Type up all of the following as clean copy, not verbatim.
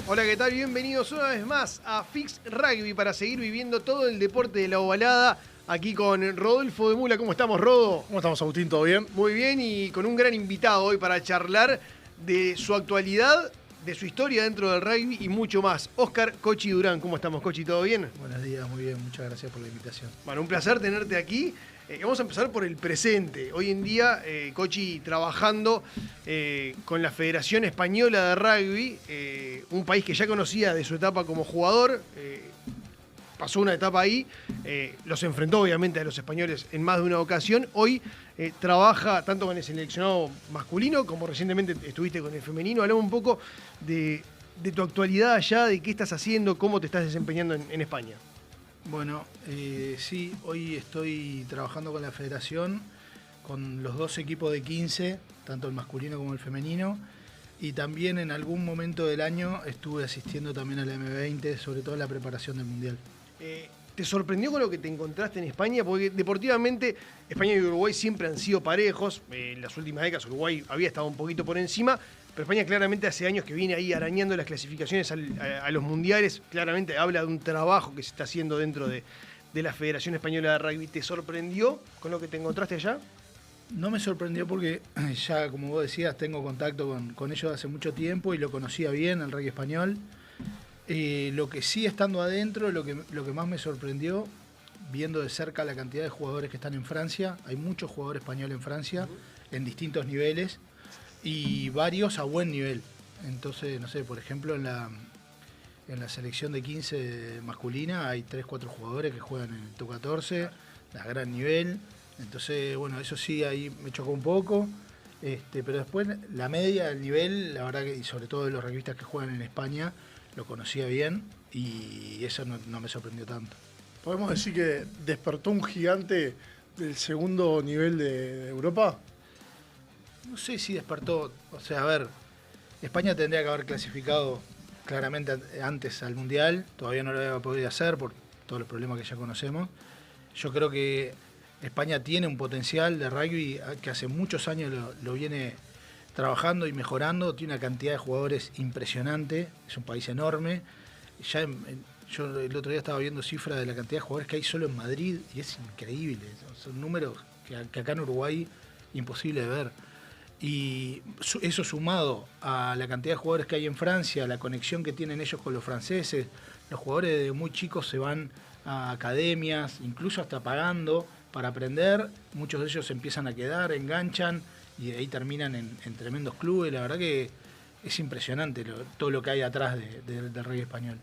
Hola, ¿qué tal? Bienvenidos una vez más a Fix Rugby para seguir viviendo todo el deporte de la ovalada. Aquí con Rodolfo de Mula. ¿Cómo estamos, Rodo? ¿Cómo estamos, Agustín? ¿Todo bien? Muy bien, y con un gran invitado hoy para charlar de su actualidad, de su historia dentro del rugby y mucho más. Óscar Cochi Durán. ¿Cómo estamos, Cochi? ¿Todo bien? Buenos días, muy bien. Muchas gracias por la invitación. Bueno, un placer tenerte aquí. Vamos a empezar por el presente. Hoy en día, Cochi trabajando con la Federación Española de Rugby, un país que ya conocía de su etapa como jugador. Pasó una etapa ahí, los enfrentó obviamente a los españoles en más de una ocasión. Hoy trabaja tanto con el seleccionado masculino como recientemente estuviste con el femenino. Hablamos un poco de tu actualidad allá, de qué estás haciendo, cómo te estás desempeñando en España. Bueno, sí, hoy estoy trabajando con la federación, con los dos equipos de 15, tanto el masculino como el femenino, y también en algún momento del año estuve asistiendo también a la M20, sobre todo en la preparación del Mundial. ¿Te sorprendió con lo que te encontraste en España? Porque deportivamente España y Uruguay siempre han sido parejos. En las últimas décadas Uruguay había estado un poquito por encima, pero España claramente hace años que viene ahí arañando las clasificaciones a los mundiales. Claramente habla de un trabajo que se está haciendo dentro de la Federación Española de Rugby. ¿Te sorprendió con lo que te encontraste allá? No me sorprendió porque ya, como vos decías, tengo contacto con ellos hace mucho tiempo y lo conocía bien, el rugby español. Lo que sí, estando adentro, lo que más me sorprendió, viendo de cerca la cantidad de jugadores que están en Francia, hay muchos jugadores españoles en Francia, en distintos niveles, y varios a buen nivel. Entonces, no sé, por ejemplo, en la selección de 15 masculina hay 3-4 jugadores que juegan en el TU14, a gran nivel. Entonces, bueno, eso sí, ahí me chocó un poco. Pero después, la media, el nivel, la verdad que, y sobre todo de los rugbyistas que juegan en España, lo conocía bien y eso no me sorprendió tanto. ¿Podemos decir que despertó un gigante del segundo nivel de Europa? No sé si despertó, o sea, a ver, España tendría que haber clasificado claramente antes al Mundial, todavía no lo había podido hacer por todos los problemas que ya conocemos. Yo creo que España tiene un potencial de rugby que hace muchos años lo viene trabajando y mejorando, tiene una cantidad de jugadores impresionante, es un país enorme. Yo el otro día estaba viendo cifras de la cantidad de jugadores que hay solo en Madrid y es increíble, son números que acá en Uruguay imposible de ver. Y eso sumado a la cantidad de jugadores que hay en Francia, la conexión que tienen ellos con los franceses, los jugadores desde muy chicos se van a academias, incluso hasta pagando para aprender, muchos de ellos se empiezan a quedar, enganchan y de ahí terminan en tremendos clubes. La verdad que es impresionante todo lo que hay atrás del rugby español.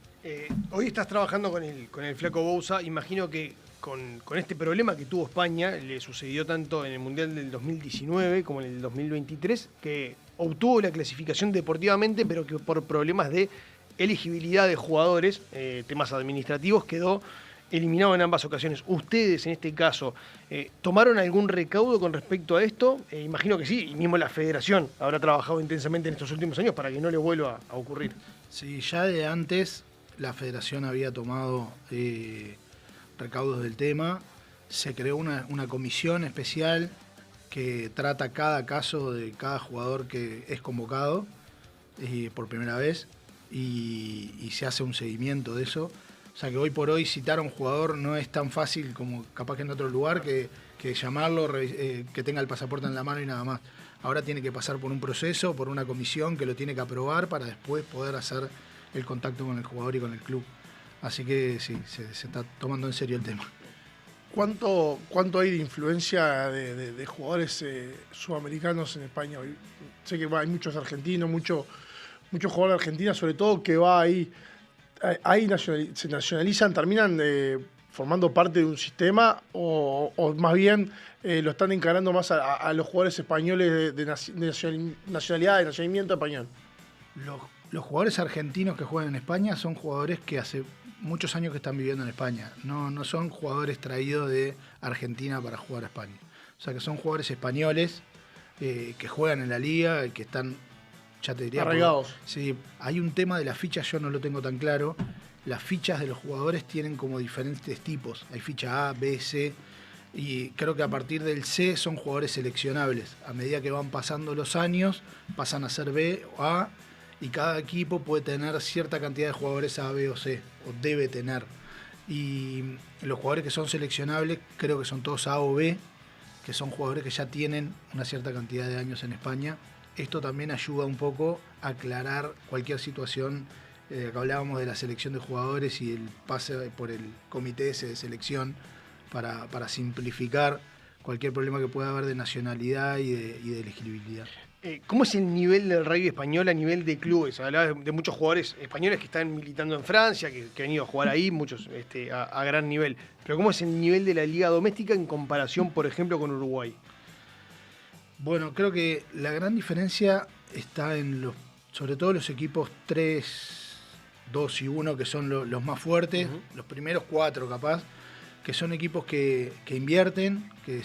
Hoy estás trabajando con el Flaco Bouza. Imagino que con este problema que tuvo España, le sucedió tanto en el Mundial del 2019 como en el 2023, que obtuvo la clasificación deportivamente, pero que por problemas de elegibilidad de jugadores, temas administrativos, quedó eliminado en ambas ocasiones. ¿Ustedes, en este caso, tomaron algún recaudo con respecto a esto? Imagino que sí, y mismo la federación habrá trabajado intensamente en estos últimos años para que no le vuelva a ocurrir. Sí, ya de antes la federación había tomado recaudos del tema. Se creó una comisión especial que trata cada caso de cada jugador que es convocado por primera vez y se hace un seguimiento de eso. O sea que hoy por hoy citar a un jugador no es tan fácil como capaz que en otro lugar que llamarlo, que tenga el pasaporte en la mano y nada más. Ahora tiene que pasar por un proceso, por una comisión que lo tiene que aprobar para después poder hacer el contacto con el jugador y con el club. Así que sí, se está tomando en serio el tema. ¿Cuánto hay de influencia de jugadores sudamericanos en España hoy? Sé que hay muchos argentinos, muchos jugadores de Argentina, sobre todo, que va ahí se nacionalizan, terminan formando parte de un sistema o más bien lo están encarando más a los jugadores españoles de nacionalidad, de nacimiento español. Los jugadores argentinos que juegan en España son jugadores que hace muchos años que están viviendo en España. No son jugadores traídos de Argentina para jugar a España. O sea que son jugadores españoles que juegan en la liga, que están, ya te diría, arraigados. Sí, hay un tema de las fichas, yo no lo tengo tan claro. Las fichas de los jugadores tienen como diferentes tipos. Hay ficha A, B, C. Y creo que a partir del C son jugadores seleccionables. A medida que van pasando los años, pasan a ser B o A. y cada equipo puede tener cierta cantidad de jugadores A, B o C, o debe tener. Y los jugadores que son seleccionables creo que son todos A o B, que son jugadores que ya tienen una cierta cantidad de años en España. Esto también ayuda un poco a aclarar cualquier situación. Que hablábamos de la selección de jugadores y el pase por el comité ese de selección para simplificar cualquier problema que pueda haber de nacionalidad y de elegibilidad. ¿Cómo es el nivel del rugby español a nivel de clubes? Hablaba de muchos jugadores españoles que están militando en Francia, que han ido a jugar ahí, muchos a gran nivel. Pero ¿cómo es el nivel de la liga doméstica en comparación, por ejemplo, con Uruguay? Bueno, creo que la gran diferencia está en sobre todo los equipos 3, 2 y 1, que son los más fuertes, los primeros 4 capaz, que son equipos que invierten, que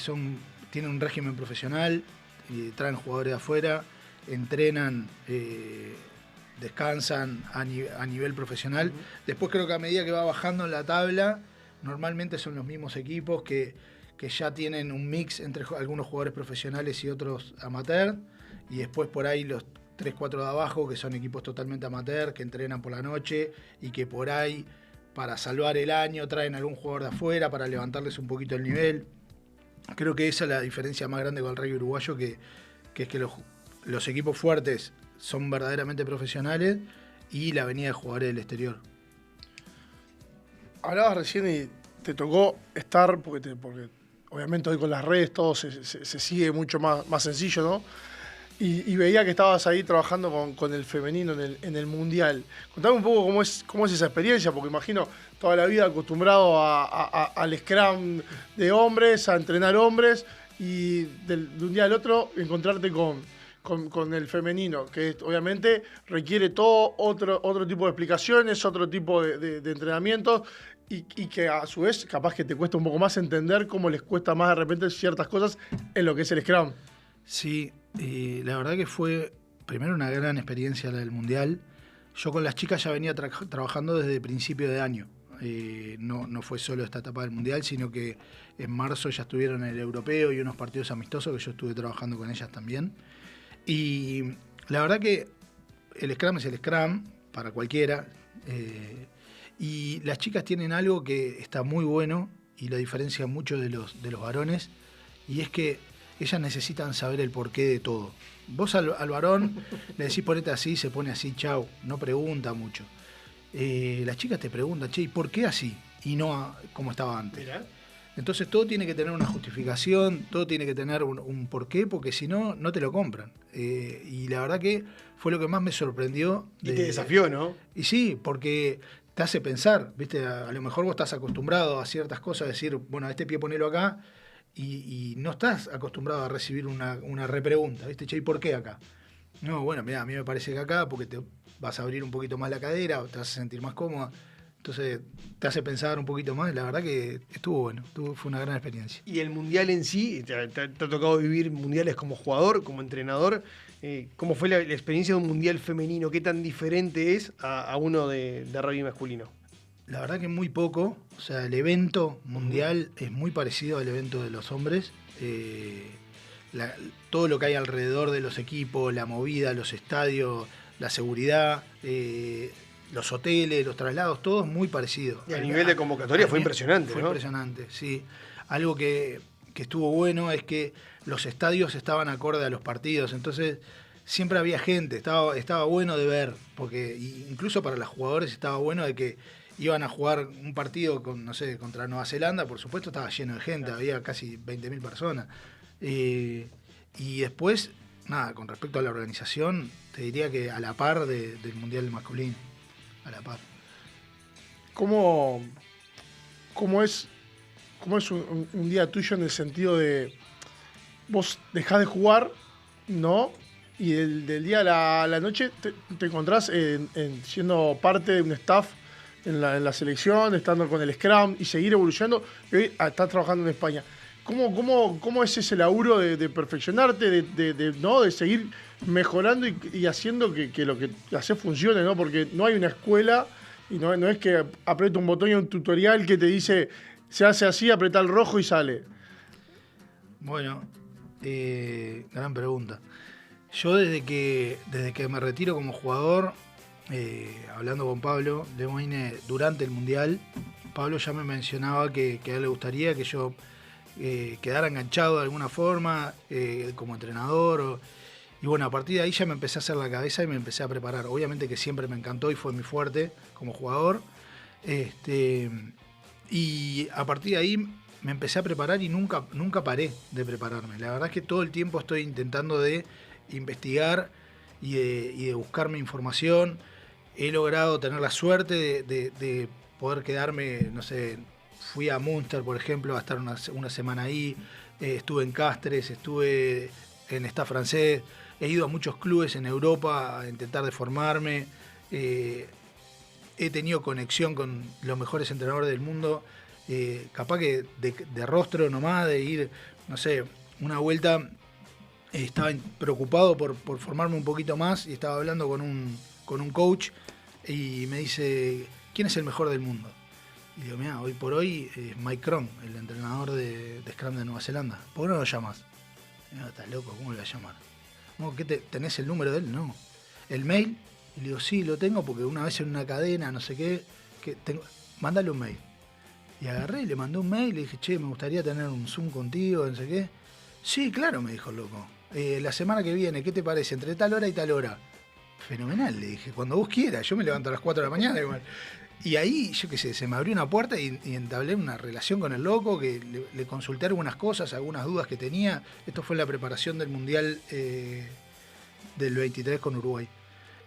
tienen un régimen profesional, y traen jugadores de afuera, entrenan, descansan a nivel profesional. Después creo que a medida que va bajando en la tabla, normalmente son los mismos equipos que ya tienen un mix entre algunos jugadores profesionales y otros amateur, y después por ahí los 3, 4 de abajo, que son equipos totalmente amateur, que entrenan por la noche y que por ahí, para salvar el año, traen algún jugador de afuera para levantarles un poquito el nivel. Creo que esa es la diferencia más grande con el rugby uruguayo, que es que los equipos fuertes son verdaderamente profesionales y la venida de jugadores del exterior. Hablabas recién y te tocó estar, porque obviamente hoy con las redes todo se sigue mucho más sencillo, ¿no? Y veía que estabas ahí trabajando con el femenino en el Mundial. Contame un poco cómo es esa experiencia, porque imagino toda la vida acostumbrado al scrum de hombres, a entrenar hombres, y de un día al otro encontrarte con el femenino, que obviamente requiere todo otro tipo de explicaciones, otro tipo de entrenamientos, y que a su vez capaz que te cuesta un poco más entender cómo les cuesta más de repente ciertas cosas en lo que es el scrum. Sí, la verdad que fue primero una gran experiencia la del Mundial. Yo con las chicas ya venía trabajando desde principio de año. No fue solo esta etapa del Mundial, sino que en marzo ya estuvieron en el Europeo y unos partidos amistosos que yo estuve trabajando con ellas también. Y la verdad que el Scrum es el Scrum para cualquiera. Y las chicas tienen algo que está muy bueno y lo diferencia mucho de los varones, y es que ellas necesitan saber el porqué de todo. Vos al varón le decís ponete así, se pone así, chau, no pregunta mucho. Las chicas te preguntan, che, ¿y por qué así? Y no como estaba antes. Mirá. Entonces todo tiene que tener una justificación, todo tiene que tener un porqué, porque si no, no te lo compran. Y la verdad que fue lo que más me sorprendió. Y te desafió, ¿no? Y sí, porque te hace pensar, ¿viste? A lo mejor vos estás acostumbrado a ciertas cosas, decir, bueno, este pie ponelo acá, y no estás acostumbrado a recibir una repregunta, ¿viste? Che, ¿y por qué acá? No, bueno, mirá, a mí me parece que acá, porque te vas a abrir un poquito más la cadera, te vas a sentir más cómoda. Entonces te hace pensar un poquito más. La verdad que estuvo bueno, fue una gran experiencia. Y el Mundial en sí, te ha tocado vivir mundiales como jugador, como entrenador. ¿Cómo fue la experiencia de un Mundial femenino? ¿Qué tan diferente es a uno de rugby masculino? La verdad que muy poco. O sea, el evento mundial es muy parecido al evento de los hombres. Todo lo que hay alrededor de los equipos, la movida, los estadios, la seguridad, los hoteles, los traslados, todo es muy parecido. Y a nivel de convocatoria fue impresionante, Fue ¿no? impresionante, sí. Algo que estuvo bueno es que los estadios estaban acorde a los partidos, entonces siempre había gente, estaba bueno de ver, porque incluso para los jugadores estaba bueno de que iban a jugar un partido contra Nueva Zelanda, por supuesto estaba lleno de gente, había casi 20.000 personas. Y después, nada, con respecto a la organización, te diría que a la par del Mundial masculino, a la par. ¿Cómo es un día tuyo en el sentido de vos dejás de jugar, ¿no? Y del día a la noche te encontrás siendo parte de un staff en la selección, estando con el Scrum y seguir evolucionando, y hoy estás trabajando en España. ¿Cómo es ese laburo de perfeccionarte, de seguir mejorando y haciendo que lo que haces funcione, ¿no? Porque no hay una escuela y no es que aprieta un botón y un tutorial que te dice se hace así, aprieta el rojo y sale. Bueno, gran pregunta. Yo desde que me retiro como jugador, hablando con Pablo Lemoine durante el Mundial, Pablo ya me mencionaba que a él le gustaría que yo quedara enganchado de alguna forma como entrenador. Y bueno, a partir de ahí ya me empecé a hacer la cabeza y me empecé a preparar. Obviamente que siempre me encantó y fue mi fuerte como jugador. Y a partir de ahí me empecé a preparar y nunca paré de prepararme. La verdad es que todo el tiempo estoy intentando de investigar y de buscarme información. He logrado tener la suerte de poder quedarme, no sé, fui a Münster, por ejemplo, a estar una semana ahí. Estuve en Castres, estuve en Stade Francés. He ido a muchos clubes en Europa a intentar de formarme. He tenido conexión con los mejores entrenadores del mundo. Capaz que de rostro nomás, de ir, no sé, una vuelta. Estaba preocupado por formarme un poquito más y estaba hablando con un coach y me dice, ¿quién es el mejor del mundo? Y digo, mira, hoy por hoy es Mike Cron, el entrenador de Scrum de Nueva Zelanda. ¿Por qué no lo llamas? No, estás loco, ¿cómo lo voy a llamar? ¿Qué tenés el número de él? No. ¿El mail? Y le digo, sí, lo tengo porque una vez en una cadena, no sé qué, mándale un mail. Y agarré y le mandé un mail y le dije, che, me gustaría tener un Zoom contigo, no sé qué. Sí, claro, me dijo el loco. La semana que viene, ¿qué te parece? Entre tal hora y tal hora. Fenomenal, le dije, cuando vos quieras. Yo me levanto a las 4 de la mañana igual. Y ahí, yo qué sé, se me abrió una puerta y entablé una relación con el loco, que le consulté algunas cosas, algunas dudas que tenía. Esto fue en la preparación del Mundial del 23 con Uruguay.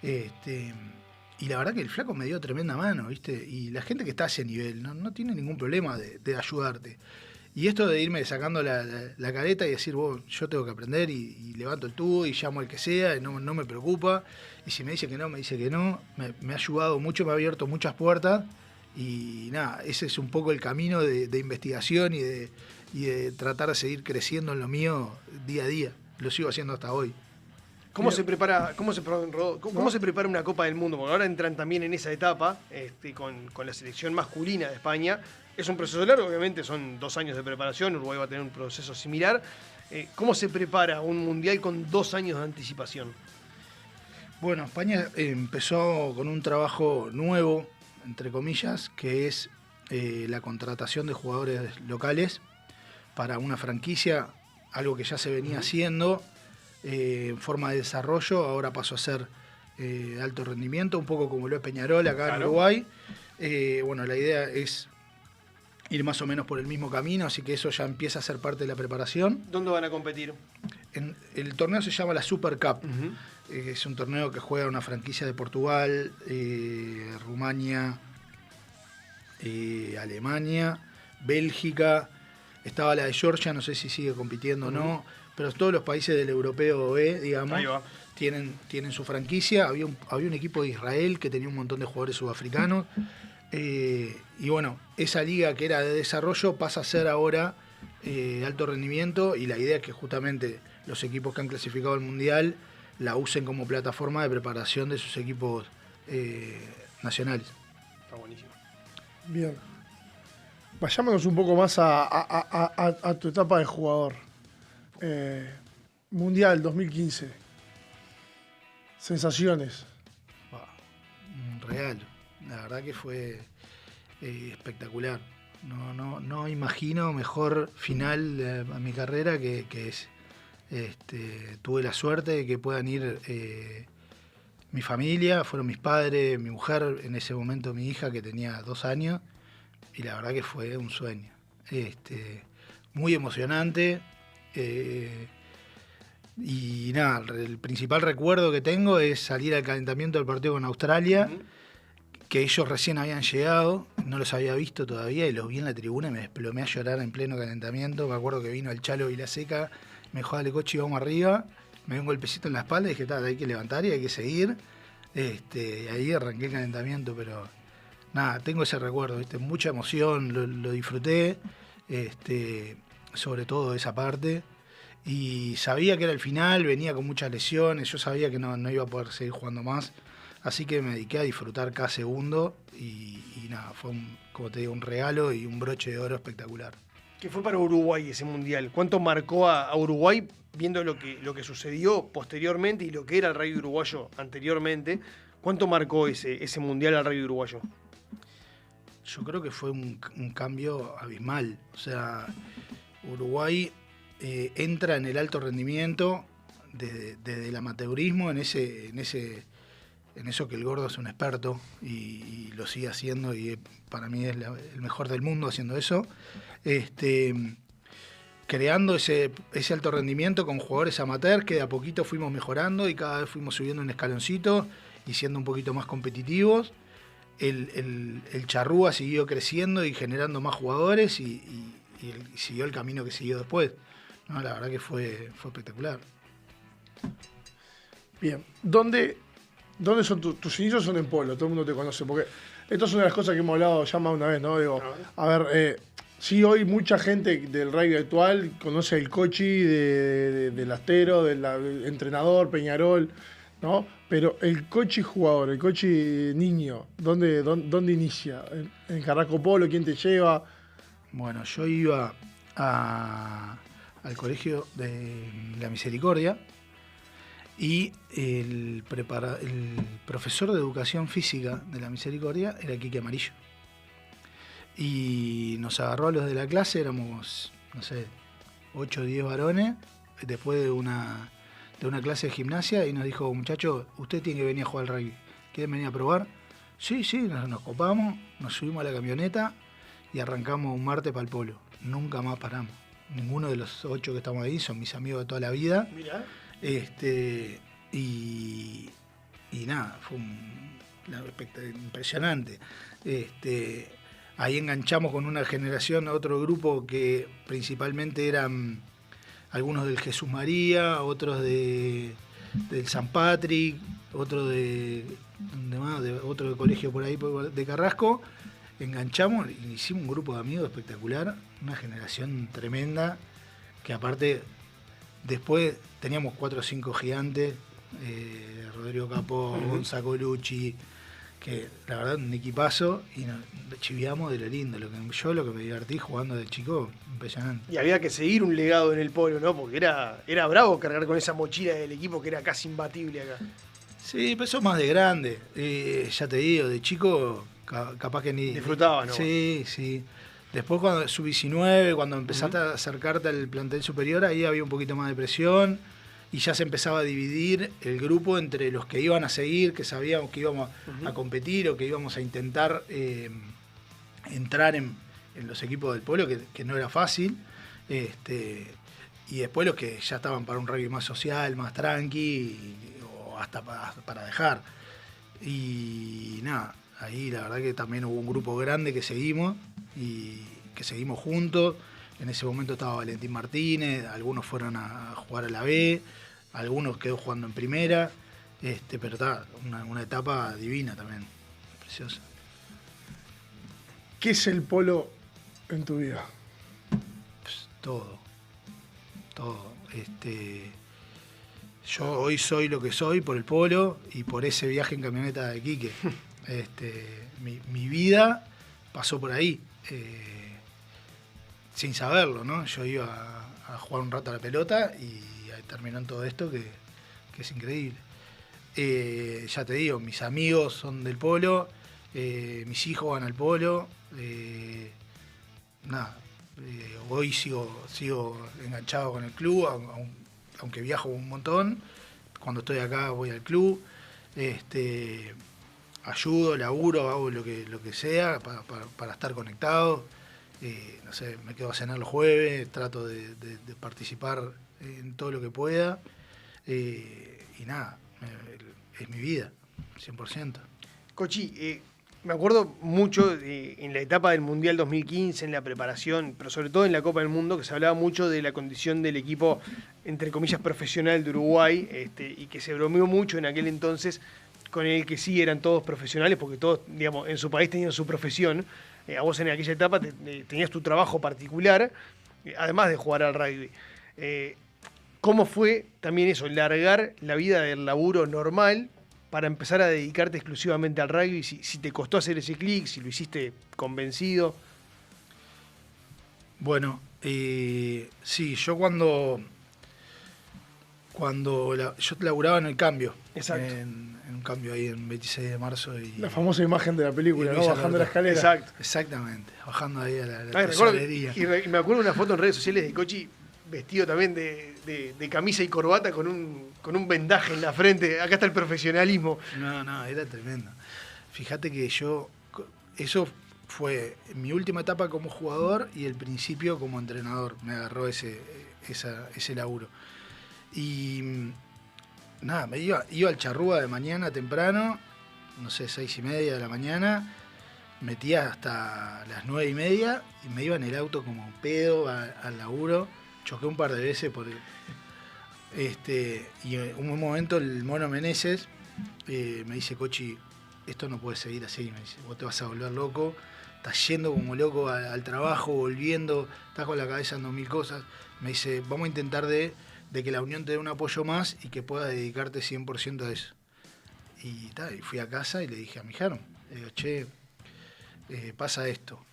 Y la verdad que el flaco me dio tremenda mano, ¿viste? Y la gente que está a ese nivel no tiene ningún problema de ayudarte. Y esto de irme sacando la careta y decir, yo tengo que aprender y levanto el tubo y llamo al que sea y no me preocupa. Y si me dice que no, me dice que no. Me ha ayudado mucho, me ha abierto muchas puertas. Y nada, ese es un poco el camino de investigación y de tratar de seguir creciendo en lo mío día a día. Lo sigo haciendo hasta hoy. ¿Cómo se prepara una Copa del Mundo? Porque ahora entran también en esa etapa con la selección masculina de España. Es un proceso largo, obviamente, son 2 años de preparación. Uruguay va a tener un proceso similar. ¿Cómo se prepara un mundial con 2 años de anticipación? Bueno, España empezó con un trabajo nuevo, entre comillas, que es la contratación de jugadores locales para una franquicia, algo que ya se venía haciendo en forma de desarrollo. Ahora pasó a ser de alto rendimiento, un poco como lo es Peñarol acá en Uruguay. Bueno, la idea es ir más o menos por el mismo camino, así que eso ya empieza a ser parte de la preparación. ¿Dónde van a competir? El torneo se llama la Super Cup. Es un torneo que juega una franquicia de Portugal, Rumania, Alemania, Bélgica. Estaba la de Georgia, no sé si sigue compitiendo o no, pero todos los países del europeo B, digamos, tienen su franquicia. Había un equipo de Israel que tenía un montón de jugadores sudafricanos. Y bueno, esa liga que era de desarrollo pasa a ser ahora alto rendimiento, y la idea es que justamente los equipos que han clasificado al Mundial la usen como plataforma de preparación de sus equipos nacionales. Está buenísimo. Bien. Vayámonos un poco más a tu etapa de jugador. Mundial 2015. Sensaciones. Real. La verdad que fue espectacular. No imagino mejor final a mi carrera que es. Tuve la suerte de que puedan ir mi familia, fueron mis padres, mi mujer, en ese momento mi hija que tenía 2 años, y la verdad que fue un sueño. Muy emocionante. Y nada, el principal recuerdo que tengo es salir al calentamiento del partido con Australia, que ellos recién habían llegado, no los había visto todavía, y los vi en la tribuna y me desplomé a llorar en pleno calentamiento. Me acuerdo que vino el Chalo Vilaseca, me dijo, dale coche, vamos arriba, me dio un golpecito en la espalda y dije, hay que levantar y hay que seguir. Y ahí arranqué el calentamiento, pero nada, tengo ese recuerdo, ¿viste? Mucha emoción, lo disfruté, sobre todo esa parte. Y sabía que era el final, venía con muchas lesiones, yo sabía que no iba a poder seguir jugando más, así que me dediqué a disfrutar cada segundo y nada, fue como te digo, un regalo y un broche de oro espectacular. ¿Qué fue para Uruguay ese mundial? ¿Cuánto marcó a Uruguay viendo lo que sucedió posteriormente y lo que era el rugby uruguayo anteriormente, ¿cuánto marcó ese mundial al rugby uruguayo? Yo creo que fue un cambio abismal. O sea, Uruguay entra en el alto rendimiento desde el amateurismo, en eso que el gordo es un experto y lo sigue haciendo, y para mí es el mejor del mundo haciendo eso. Creando ese alto rendimiento con jugadores amateurs que de a poquito fuimos mejorando y cada vez fuimos subiendo un escaloncito y siendo un poquito más competitivos. El Charrúa siguió creciendo y generando más jugadores y siguió el camino que siguió después. No, la verdad que fue espectacular. Bien, ¿dónde son tus inicios? Son en Polo, todo el mundo te conoce, porque esto es una de las cosas que hemos hablado ya más una vez, ¿no? Digo, a ver, sí, hoy mucha gente del rugby actual conoce el Cochi del Astero, del entrenador, Peñarol, ¿no? Pero el Cochi jugador, el Cochi niño, ¿dónde inicia? ¿En Carrasco Polo? ¿Quién te lleva? Bueno, yo iba al colegio de la Misericordia y el profesor de educación física de la Misericordia era Quique Amarillo. Y nos agarró a los de la clase, éramos, no sé, 8 o 10 varones, después de una clase de gimnasia, y nos dijo: muchachos, usted tiene que venir a jugar al rugby. ¿Quieren venir a probar? Sí, nos copamos, nos subimos a la camioneta y arrancamos un martes para el Polo. Nunca más paramos. Ninguno de los 8 que estamos ahí son mis amigos de toda la vida. Mirá. Y nada, fue impresionante. Ahí enganchamos con una generación, otro grupo que principalmente eran algunos del Jesús María, otros del San Patrick, otro de otro colegio por ahí de Carrasco. Enganchamos y hicimos un grupo de amigos espectacular, una generación tremenda, que aparte después teníamos 4 o 5 gigantes, Rodrigo Capó, Gonzalo Colucci, que la verdad un equipazo, y nos chiviamos de lo lindo. Lo que me divertí jugando de chico, impresionante. Y había que seguir un legado en el Polo, ¿no? Porque era bravo cargar con esa mochila del equipo que era casi imbatible acá. Sí, pero eso más de grande. Ya te digo, de chico capaz que ni... Disfrutaba, ¿no? Sí. Después cuando sub-19, cuando empezaste a acercarte al plantel superior, ahí había un poquito más de presión y ya se empezaba a dividir el grupo entre los que iban a seguir, que sabíamos que íbamos a competir o que íbamos a intentar entrar en los equipos del Polo, que no era fácil, y después los que ya estaban para un rugby más social, más tranqui, o hasta para dejar. Y nada, ahí la verdad que también hubo un grupo grande que seguimos y que seguimos juntos. En ese momento estaba Valentín Martínez, algunos fueron a jugar a la B, algunos quedó jugando en primera, pero está una etapa divina también, preciosa. ¿Qué es el Polo en tu vida? Pues, todo. Yo hoy soy lo que soy por el Polo y por ese viaje en camioneta de Quique. Mi vida pasó por ahí, sin saberlo, ¿no? Yo iba a jugar un rato a la pelota y terminó en todo esto que es increíble. Ya te digo, mis amigos son del Polo, mis hijos van al Polo, hoy sigo enganchado con el club, aunque viajo un montón. Cuando estoy acá voy al club, ayudo, laburo, hago lo que sea para estar conectado. No sé, me quedo a cenar los jueves, trato de participar en todo lo que pueda. Y nada, es mi vida, 100%. Cochi, me acuerdo mucho en la etapa del Mundial 2015, en la preparación, pero sobre todo en la Copa del Mundo, que se hablaba mucho de la condición del equipo, entre comillas, profesional de Uruguay, y que se bromeó mucho en aquel entonces con el que sí eran todos profesionales, porque todos, digamos, en su país tenían su profesión. A vos en aquella etapa tenías tu trabajo particular, además de jugar al rugby. ¿Cómo fue también eso, largar la vida del laburo normal para empezar a dedicarte exclusivamente al rugby? Si te costó hacer ese clic, si lo hiciste convencido. Bueno, sí, yo cuando yo laburaba en el cambio. Exacto. En un cambio ahí en 26 de marzo. La famosa imagen de la película, y ¿no? Luis Bajando la Alberto. escalera. Exacto. Exactamente, bajando ahí a la Recuerdo- tesorería. y me acuerdo de una foto en redes sociales de Cochi vestido también de camisa y corbata con un vendaje en la frente. Acá está el profesionalismo. No, era tremendo. Fíjate que eso fue mi última etapa como jugador y el principio como entrenador. Me agarró ese laburo. Y nada, me iba al Charrúa de mañana temprano, no sé, 6:30 de la mañana, metía hasta las 9:30 y me iba en el auto como pedo al laburo. Choqué un par de veces y en un momento el Mono Meneses me dice, Cochi, esto no puede seguir así, me dice, vos te vas a volver loco, estás yendo como loco al trabajo, volviendo, estás con la cabeza en 2000 cosas. Me dice, vamos a intentar de que la Unión te dé un apoyo más y que puedas dedicarte 100% a eso. Y fui a casa y le dije a mi Jaro, le digo, che, pasa esto.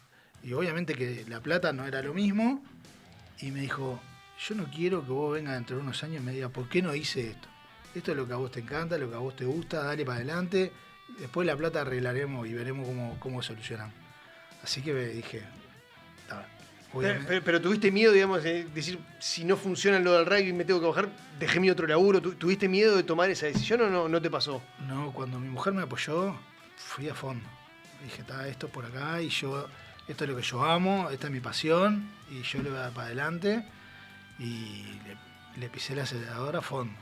Y obviamente que la plata no era lo mismo, y me dijo, yo no quiero que vos vengas dentro de unos años y me digas, ¿por qué no hice esto? Esto es lo que a vos te encanta, lo que a vos te gusta, dale para adelante, después la plata arreglaremos y veremos cómo solucionamos. Así que me dije, Pero tuviste miedo, digamos, de decir, si no funciona lo del rugby y me tengo que bajar, dejé mi otro laburo. ¿Tuviste miedo de tomar esa decisión o no te pasó? No, cuando mi mujer me apoyó, fui a fondo. Dije, esto por acá y esto es lo que yo amo, esta es mi pasión y yo le voy a dar para adelante y le pisé el acelerador a fondo.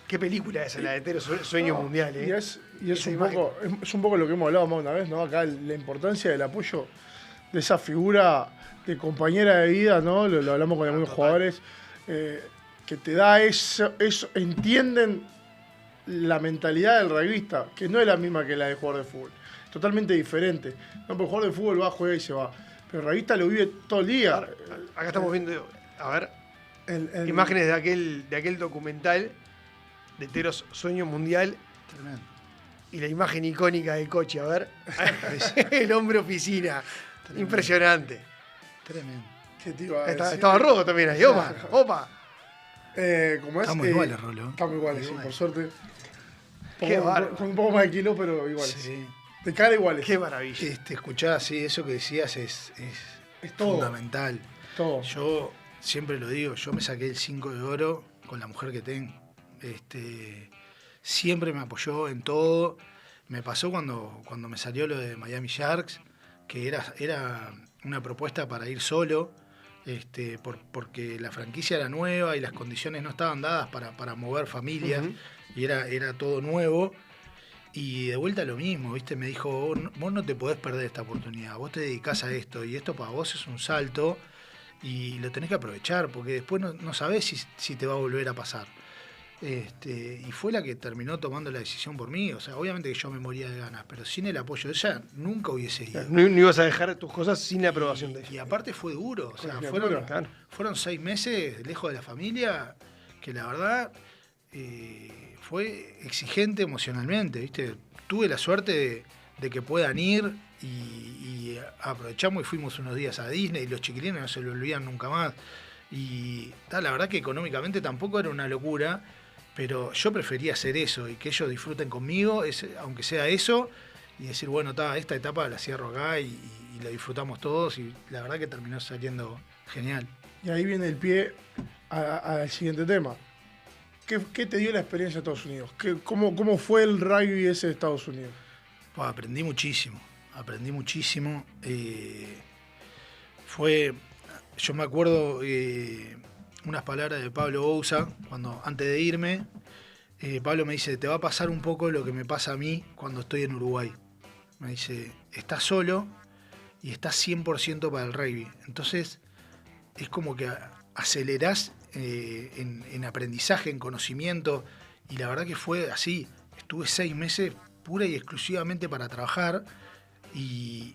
¿Qué película es esa, la de Teros Sueño Mundial? Y es Esa un poco lo que hemos hablado más una vez, ¿no? Acá la importancia del apoyo de esa figura de compañera de vida, ¿no? Lo hablamos con algunos jugadores, que te da eso, entienden la mentalidad del rugbyista, que no es la misma que la del jugador de fútbol, totalmente diferente. No, porque el jugador de fútbol va, juega y se va, pero el rugbyista lo vive todo el día. Acá estamos viendo, a ver, imágenes de aquel documental de Teros Sueño Mundial. Tremendo. Y la imagen icónica de Cochi, a ver. El hombre oficina. Tremendo. Impresionante. Tremendo. ¿Qué te iba a decir? Estaba Rojo también ahí, opa. ¿Cómo es? Estamos iguales, Rolo. Estamos iguales, sí, por suerte. Qué bárbaro. Con un poco más de kilo, pero iguales. Sí. De cara iguales. Qué maravilla. Escuchá, sí, eso que decías es todo. fundamental. Todo. Yo siempre lo digo, yo me saqué el 5 de oro con la mujer que tengo. Siempre me apoyó en todo. Me pasó cuando me salió lo de Miami Sharks, que era una propuesta para ir solo, porque la franquicia era nueva y las condiciones no estaban dadas para mover familias, y era todo nuevo. Y de vuelta lo mismo, ¿viste? Me dijo, vos no te podés perder esta oportunidad, vos te dedicás a esto, y esto para vos es un salto, y lo tenés que aprovechar, porque después no sabés si te va a volver a pasar. Y fue la que terminó tomando la decisión por mí. O sea, obviamente que yo me moría de ganas, pero sin el apoyo de ella nunca hubiese ido. No ibas a dejar tus cosas sin la aprobación de ella. Y aparte fue duro. O sea, Claro. fueron 6 meses lejos de la familia, que la verdad fue exigente emocionalmente, ¿viste? Tuve la suerte de que puedan ir y aprovechamos y fuimos unos días a Disney, y los chiquilines no se lo olvidan nunca más. Y la verdad que económicamente tampoco era una locura, pero yo prefería hacer eso y que ellos disfruten conmigo, aunque sea eso, y decir, bueno, esta etapa la cierro acá y la disfrutamos todos, y la verdad que terminó saliendo genial. Y ahí viene el pie al siguiente tema. ¿Qué te dio la experiencia de Estados Unidos? ¿Cómo fue el rugby ese de Estados Unidos? Pues aprendí muchísimo. Yo me acuerdo unas palabras de Pablo Bouza, antes de irme, Pablo me dice, te va a pasar un poco lo que me pasa a mí cuando estoy en Uruguay. Me dice, estás solo y estás 100% para el rugby. Entonces, es como que acelerás en aprendizaje, en conocimiento, y la verdad que fue así. Estuve 6 meses pura y exclusivamente para trabajar, y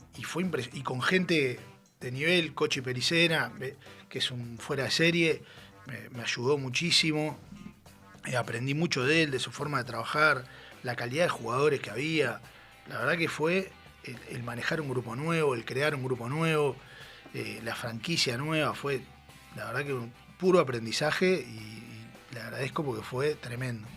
con gente de nivel. Cochi Pericena, que es un fuera de serie, me ayudó muchísimo. Aprendí mucho de él, de su forma de trabajar, la calidad de jugadores que había. La verdad que fue el manejar un grupo nuevo, el crear un grupo nuevo, la franquicia nueva, fue la verdad que un puro aprendizaje, y le agradezco porque fue tremendo.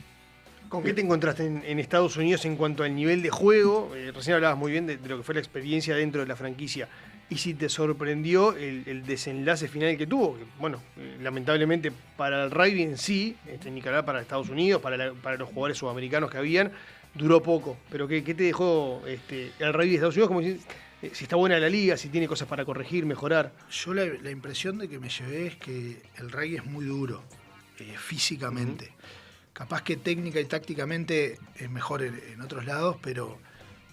¿Con qué te encontraste en Estados Unidos en cuanto al nivel de juego? Recién hablabas muy bien de lo que fue la experiencia dentro de la franquicia. Y si te sorprendió el desenlace final que tuvo, que, bueno, lamentablemente para el rugby en sí, ni que hablar para Estados Unidos, para los jugadores sudamericanos que habían, duró poco. Pero ¿qué te dejó el rugby de Estados Unidos? Como si está buena la liga, si tiene cosas para corregir, mejorar. Yo la impresión de que me llevé es que el rugby es muy duro, físicamente. Capaz que técnica y tácticamente es mejor en otros lados, pero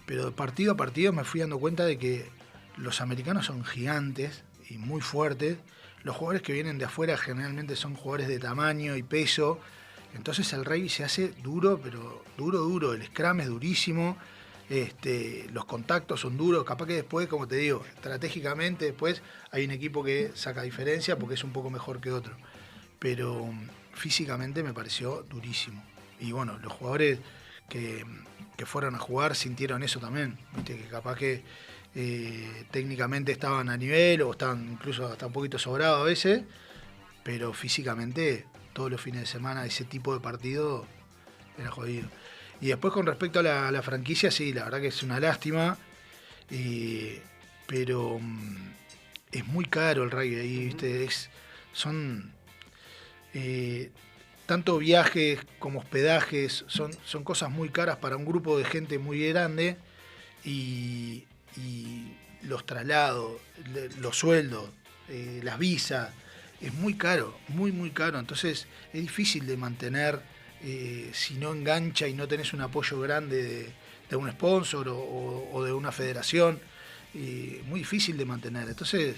de partido a partido me fui dando cuenta de que los americanos son gigantes y muy fuertes. Los jugadores que vienen de afuera generalmente son jugadores de tamaño y peso. Entonces el rugby se hace duro, pero duro. El scrum es durísimo. Los contactos son duros. Capaz que después, como te digo, estratégicamente después hay un equipo que saca diferencia porque es un poco mejor que otro. Pero físicamente me pareció durísimo. Y bueno, los jugadores que fueron a jugar sintieron eso también. Viste que capaz que técnicamente estaban a nivel o estaban incluso hasta un poquito sobrados a veces, pero físicamente todos los fines de semana ese tipo de partido era jodido. Y después con respecto a la franquicia, sí, la verdad que es una lástima, pero es muy caro el rugby ahí, ¿viste? Son tanto viajes como hospedajes, son cosas muy caras para un grupo de gente muy grande y los traslados, los sueldos, las visas, es muy caro, muy caro. Entonces es difícil de mantener si no engancha y no tenés un apoyo grande de un sponsor o de una federación, muy difícil de mantener. Entonces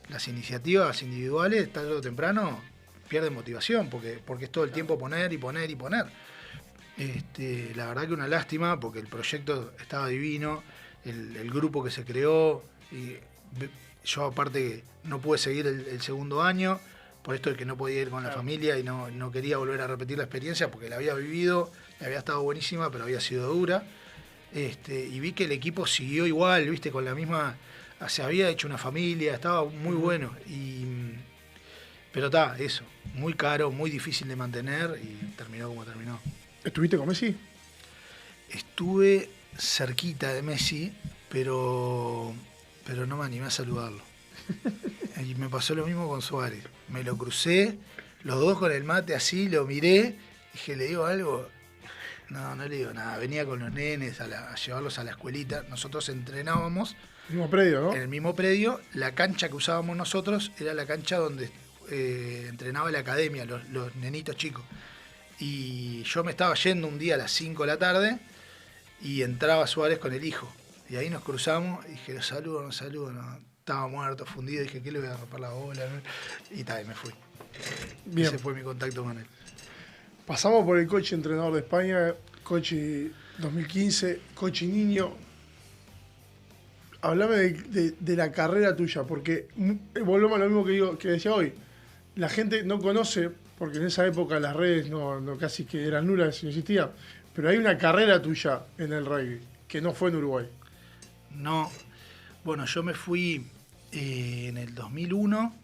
las iniciativas individuales, tarde o temprano, pierden motivación porque es todo el tiempo poner. La verdad que una lástima porque el proyecto estaba divino, el grupo que se creó, y yo aparte no pude seguir el segundo año, por esto de que no podía ir con la familia y no quería volver a repetir la experiencia porque la había vivido, había estado buenísima, pero había sido dura. Y vi que el equipo siguió igual, viste, con la misma, se había hecho una familia, estaba muy bueno. Pero está, eso, muy caro, muy difícil de mantener y terminó como terminó. ¿Estuviste con Messi? Estuve cerquita de Messi, pero no me animé a saludarlo. Y me pasó lo mismo con Suárez. Me lo crucé, los dos con el mate así, lo miré, dije, ¿le digo algo? No le digo nada. Venía con los nenes a llevarlos a la escuelita. Nosotros entrenábamos. El mismo predio, ¿no? En el mismo predio. La cancha que usábamos nosotros era la cancha donde entrenaba la academia, los nenitos chicos. Y yo me estaba yendo un día a las 5 de la tarde y entraba Suárez con el hijo. Y ahí nos cruzamos y dije, lo saludo, no. Estaba muerto, fundido, dije, ¿qué le voy a romper la bola? Y me fui. Bien. Ese fue mi contacto con él. Pasamos por el coche entrenador de España, coche 2015, coche niño. Hablame de la carrera tuya, porque volvemos a lo mismo que decía hoy. La gente no conoce, porque en esa época las redes no casi que eran nulas si no existían, pero hay una carrera tuya en el rugby, que no fue en Uruguay. No. Bueno, yo me fui en el 2001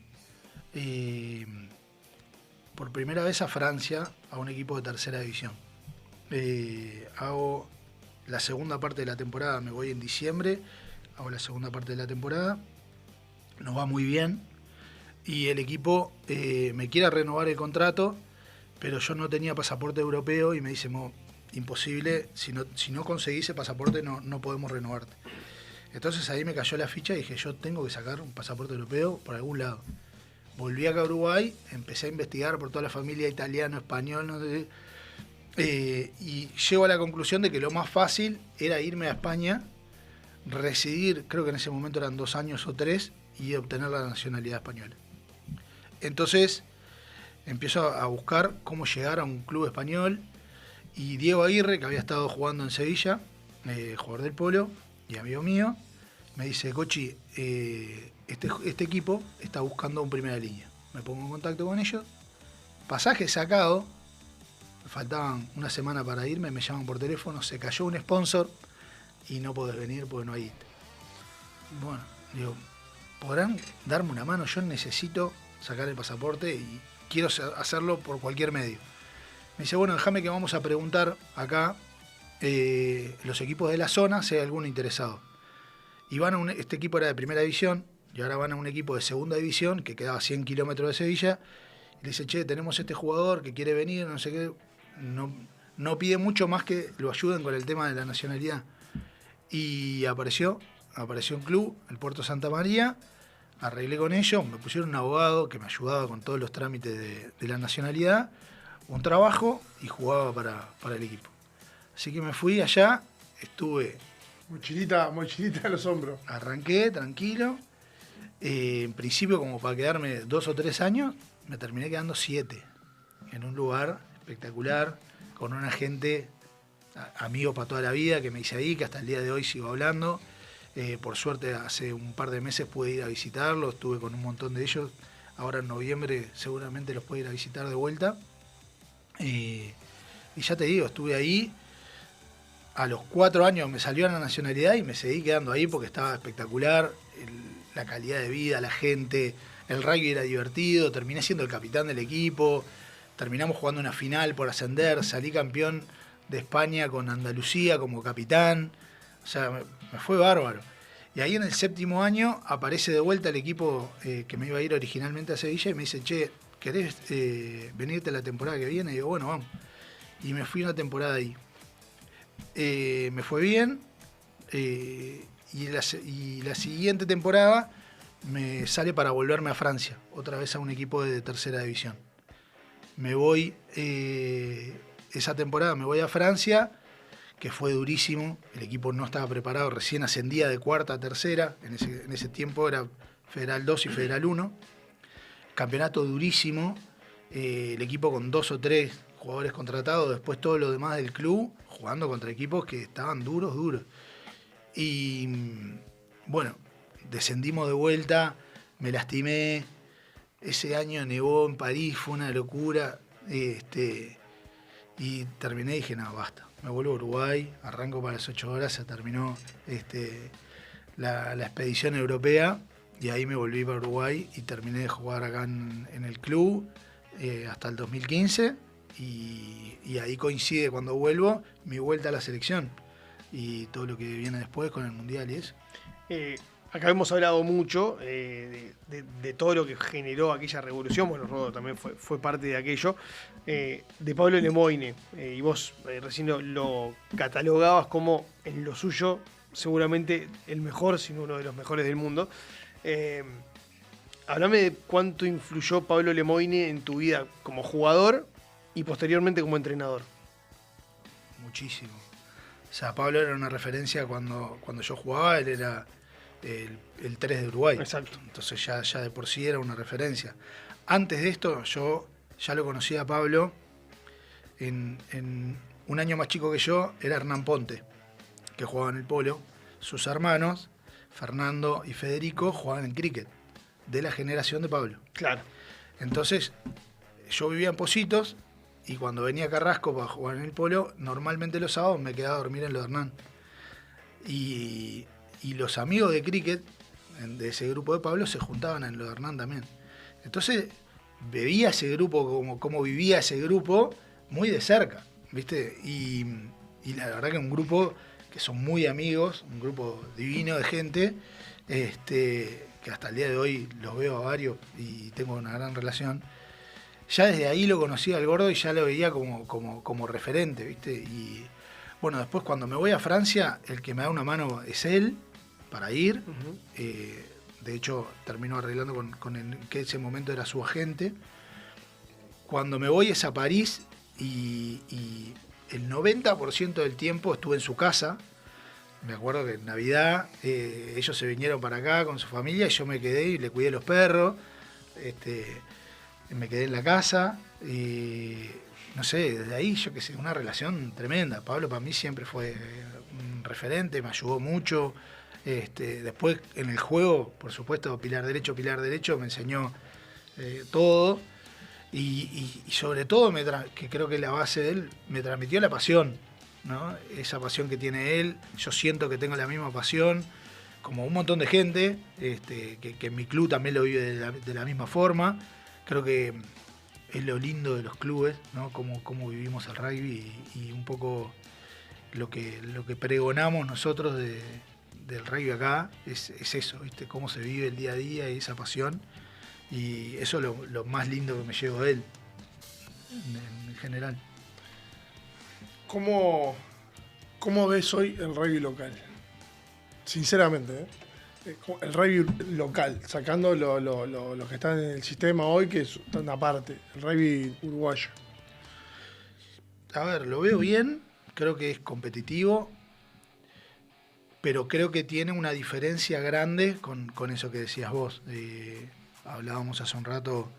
por primera vez a Francia, a un equipo de tercera división. Hago la segunda parte de la temporada, me voy en diciembre, hago la segunda parte de la temporada, nos va muy bien y el equipo me quiere renovar el contrato, pero yo no tenía pasaporte europeo y me dice, imposible, si no conseguís ese pasaporte no podemos renovarte. Entonces ahí me cayó la ficha y dije, yo tengo que sacar un pasaporte europeo por algún lado. Volví acá a Uruguay, empecé a investigar por toda la familia italiano, español, no sé, y llego a la conclusión de que lo más fácil era irme a España, residir, creo que en ese momento eran 2 años o 3, y obtener la nacionalidad española. Entonces empiezo a buscar cómo llegar a un club español, y Diego Aguirre, que había estado jugando en Sevilla, jugador del Polo, y amigo mío, me dice, Cochi, este equipo está buscando un primera línea. Me pongo en contacto con ellos, pasaje sacado, me faltaban una semana para irme, me llaman por teléfono, se cayó un sponsor y no podés venir porque no hay. Bueno, digo, ¿podrán darme una mano? Yo necesito sacar el pasaporte y quiero hacerlo por cualquier medio. Me dice, bueno, déjame que vamos a preguntar acá los equipos de la zona si hay alguno interesado. Y van a este equipo era de primera división, y ahora van a un equipo de segunda división que quedaba a 100 kilómetros de Sevilla. Y le dice, che, tenemos este jugador que quiere venir, no sé qué. No pide mucho más que lo ayuden con el tema de la nacionalidad. Y apareció un club, el Puerto Santa María, arreglé con ellos, me pusieron un abogado que me ayudaba con todos los trámites de la nacionalidad, un trabajo y jugaba para el equipo. Así que me fui allá, estuve... Mochilita en los hombros. Arranqué tranquilo, en principio como para quedarme 2 o 3 años, me terminé quedando 7, en un lugar espectacular, con una gente, amigos para toda la vida, que me hice ahí, que hasta el día de hoy sigo hablando. Por suerte hace un par de meses pude ir a visitarlos, estuve con un montón de ellos, ahora en noviembre seguramente los puedo ir a visitar de vuelta. Y ya te digo, estuve ahí, a los 4 años me salió la nacionalidad y me seguí quedando ahí porque estaba espectacular, la calidad de vida, la gente, el rugby era divertido, terminé siendo el capitán del equipo, terminamos jugando una final por ascender, salí campeón de España con Andalucía como capitán, o sea, me fue bárbaro. Y ahí en el 7º año aparece de vuelta el equipo que me iba a ir originalmente a Sevilla y me dice, che, ¿querés venirte la temporada que viene? Y digo, bueno, vamos. Y me fui una temporada ahí. Me fue bien y la siguiente temporada me sale para volverme a Francia, otra vez a un equipo de tercera división. Me voy, esa temporada me voy a Francia, que fue durísimo, el equipo no estaba preparado, recién ascendía de cuarta a tercera, en ese tiempo era Federal 2 y Federal 1, campeonato durísimo, el equipo con 2 o 3 jugadores contratados, después todo lo demás del club, jugando contra equipos que estaban duros. Y bueno, descendimos de vuelta, me lastimé, ese año nevó en París, fue una locura, y terminé y dije, no, basta, me vuelvo a Uruguay, arranco para las 8 horas, se terminó la expedición europea, y ahí me volví para Uruguay y terminé de jugar acá en el club hasta el 2015, y ahí coincide cuando vuelvo mi vuelta a la selección y todo lo que viene después con el Mundial y eso. Acá hemos hablado mucho de todo lo que generó aquella revolución. Bueno, Rodo también fue parte de aquello. De Pablo Lemoine. Y vos recién lo catalogabas como en lo suyo, seguramente el mejor, sino uno de los mejores del mundo. Hablame de cuánto influyó Pablo Lemoine en tu vida como jugador y posteriormente como entrenador. Muchísimo. O sea, Pablo era una referencia cuando yo jugaba, él era el 3 de Uruguay. Exacto. Entonces ya de por sí era una referencia. Antes de esto, yo ya lo conocía a Pablo. En un año más chico que yo era Hernán Ponte, que jugaba en el polo. Sus hermanos, Fernando y Federico, jugaban en cricket, de la generación de Pablo. Claro. Entonces, yo vivía en Positos y cuando venía a Carrasco para jugar en el polo, normalmente los sábados me quedaba a dormir en lo de Hernán. Y los amigos de cricket, de ese grupo de Pablo, se juntaban en lo de Hernán también. Entonces, veía ese grupo, como vivía ese grupo, muy de cerca, ¿viste? Y la verdad que un grupo que son muy amigos, un grupo divino de gente, que hasta el día de hoy los veo a varios y tengo una gran relación. Ya desde ahí lo conocía al Gordo y ya lo veía como referente, ¿viste? Y bueno, después cuando me voy a Francia, el que me da una mano es él, para ir. Uh-huh. De hecho, termino arreglando con el que ese momento era su agente. Cuando me voy es a París y el 90% del tiempo estuve en su casa. Me acuerdo que en Navidad ellos se vinieron para acá con su familia y yo me quedé y le cuidé los perros. Me quedé en la casa y no sé, desde ahí yo qué sé, una relación tremenda. Pablo para mí siempre fue un referente, me ayudó mucho. Después en el juego, por supuesto, pilar derecho, me enseñó todo y sobre todo, que creo que la base de él, me transmitió la pasión, ¿no? Esa pasión que tiene él, yo siento que tengo la misma pasión, como un montón de gente, que en mi club también lo vive de la misma forma. Creo que es lo lindo de los clubes, ¿no? Cómo vivimos el rugby y un poco lo que pregonamos nosotros del rugby acá es eso, ¿viste? Cómo se vive el día a día y esa pasión. Y eso es lo más lindo que me llevo de él, en general. ¿Cómo ves hoy el rugby local? Sinceramente, ¿eh? El rugby local, sacando los que están en el sistema hoy, que están aparte, el rugby uruguayo. A ver, lo veo bien, creo que es competitivo, pero creo que tiene una diferencia grande con eso que decías vos. Hablábamos hace un rato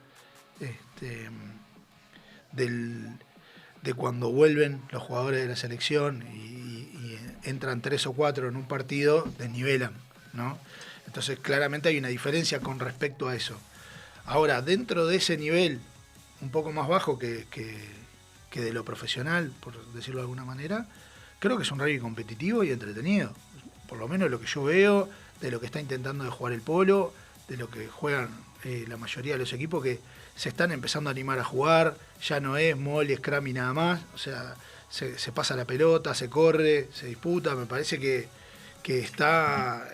de cuando vuelven los jugadores de la selección y entran 3 o 4 en un partido, desnivelan, ¿no? Entonces claramente hay una diferencia con respecto a eso. Ahora, dentro de ese nivel un poco más bajo que de lo profesional, por decirlo de alguna manera, creo que es un rugby competitivo y entretenido. Por lo menos lo que yo veo, de lo que está intentando de jugar el Polo, de lo que juegan la mayoría de los equipos que se están empezando a animar a jugar, ya no es molly, scrum y nada más, o sea, se pasa la pelota, se corre, se disputa, me parece que está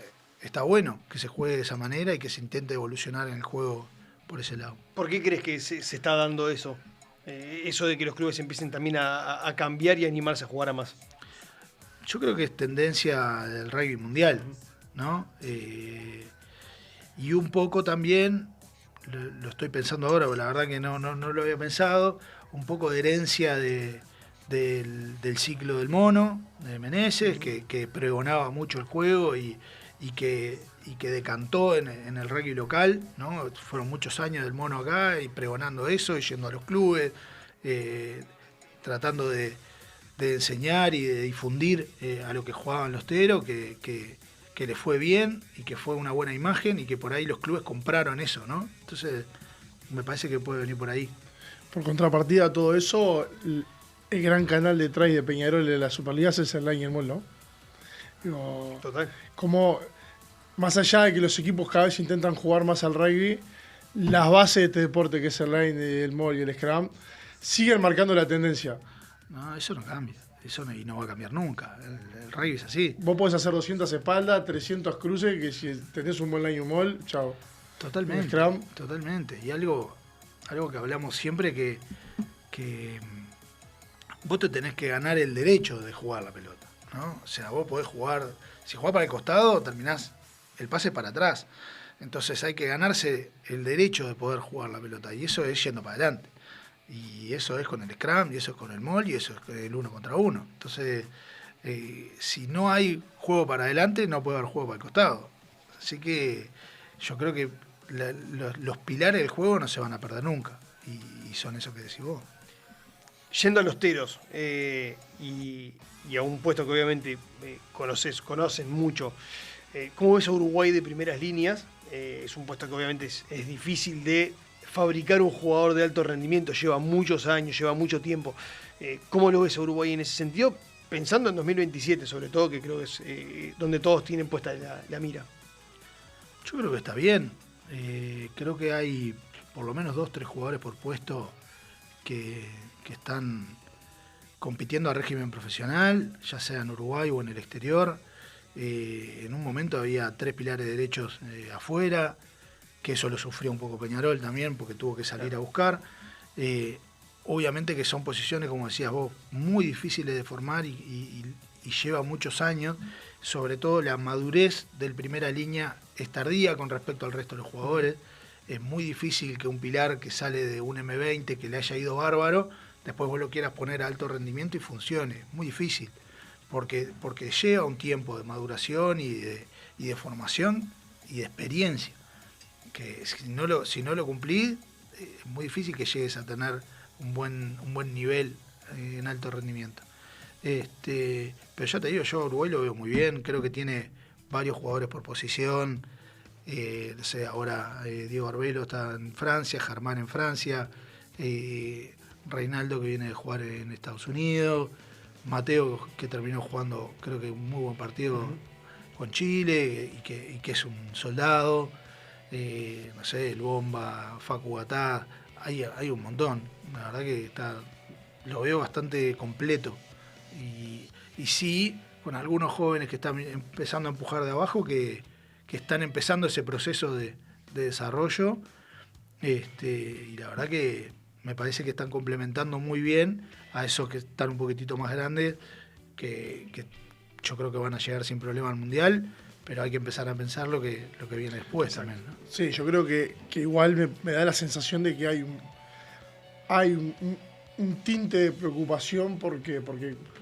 bueno que se juegue de esa manera y que se intente evolucionar en el juego por ese lado. ¿Por qué crees que se está dando eso? Eso de que los clubes empiecen también a cambiar y a animarse a jugar a más. Yo creo que es tendencia del rugby mundial, ¿no? Y un poco también, lo estoy pensando ahora, porque la verdad que no lo había pensado, un poco de herencia del ciclo del mono, de Meneses, que pregonaba mucho el juego y que decantó en el rugby local, ¿no? Fueron muchos años del mono acá y pregonando eso, y yendo a los clubes, tratando de enseñar y de difundir a lo que jugaban los teros, que le fue bien y que fue una buena imagen y que por ahí los clubes compraron eso, ¿no? Entonces me parece que puede venir por ahí. Por contrapartida a todo eso, el gran canal detrás de Peñarol de la Superliga es el Line y el Mol, ¿no? Digo, Total. Como, más allá de que los equipos cada vez intentan jugar más al rugby, las bases de este deporte, que es el Line, el Mol y el Scrum, siguen marcando la tendencia. No, eso no cambia. Y no va a cambiar nunca. El rugby es así. Vos podés hacer 200 espaldas, 300 cruces, que si tenés un buen line y un mall, chao. Totalmente. Scrum. Totalmente. Y algo que hablamos siempre, que vos te tenés que ganar el derecho de jugar la pelota, ¿no? O sea, vos podés jugar, si jugás para el costado, terminás el pase para atrás. Entonces hay que ganarse el derecho de poder jugar la pelota. Y eso es yendo para adelante. Y eso es con el scrum, y eso es con el mall, y eso es el 1 contra 1. Entonces, si no hay juego para adelante, no puede haber juego para el costado. Así que yo creo que los pilares del juego no se van a perder nunca. Y son esos que decís vos. Yendo a los teros, y a un puesto que obviamente conocen mucho, ¿cómo ves a Uruguay de primeras líneas? Es un puesto que obviamente es difícil de fabricar un jugador de alto rendimiento, lleva muchos años, lleva mucho tiempo. ¿Cómo lo ves a Uruguay en ese sentido? Pensando en 2027, sobre todo, que creo que es donde todos tienen puesta la mira. Yo creo que está bien. Creo que hay por lo menos 2 o 3 jugadores por puesto que están compitiendo a régimen profesional, ya sea en Uruguay o en el exterior. En un momento había 3 pilares derechos afuera, que eso lo sufrió un poco Peñarol también, porque tuvo que salir a buscar. Obviamente que son posiciones, como decías vos, muy difíciles de formar y lleva muchos años. Sobre todo la madurez del primera línea es tardía con respecto al resto de los jugadores. Es muy difícil que un pilar que sale de un M20, que le haya ido bárbaro, después vos lo quieras poner a alto rendimiento y funcione. Muy difícil, porque lleva un tiempo de maduración y de formación y de experiencia. Que si no lo cumplís, es muy difícil que llegues a tener un buen nivel en alto rendimiento. Pero ya te digo, yo a Uruguay lo veo muy bien, creo que tiene varios jugadores por posición. No sé, ahora Diego Arbelo está en Francia, Germán en Francia, Reinaldo que viene de jugar en Estados Unidos, Mateo que terminó jugando creo que un muy buen partido con Chile y que es un soldado. No sé, el Bomba, Facu Gatá, hay un montón. La verdad que lo veo bastante completo. Y sí, con algunos jóvenes que están empezando a empujar de abajo, que están empezando ese proceso de desarrollo. Y la verdad que me parece que están complementando muy bien a esos que están un poquitito más grandes, que yo creo que van a llegar sin problema al Mundial, pero hay que empezar a pensar lo que viene después. Exacto. También, ¿no? Sí, yo creo que igual me da la sensación de que hay un tinte de preocupación porque,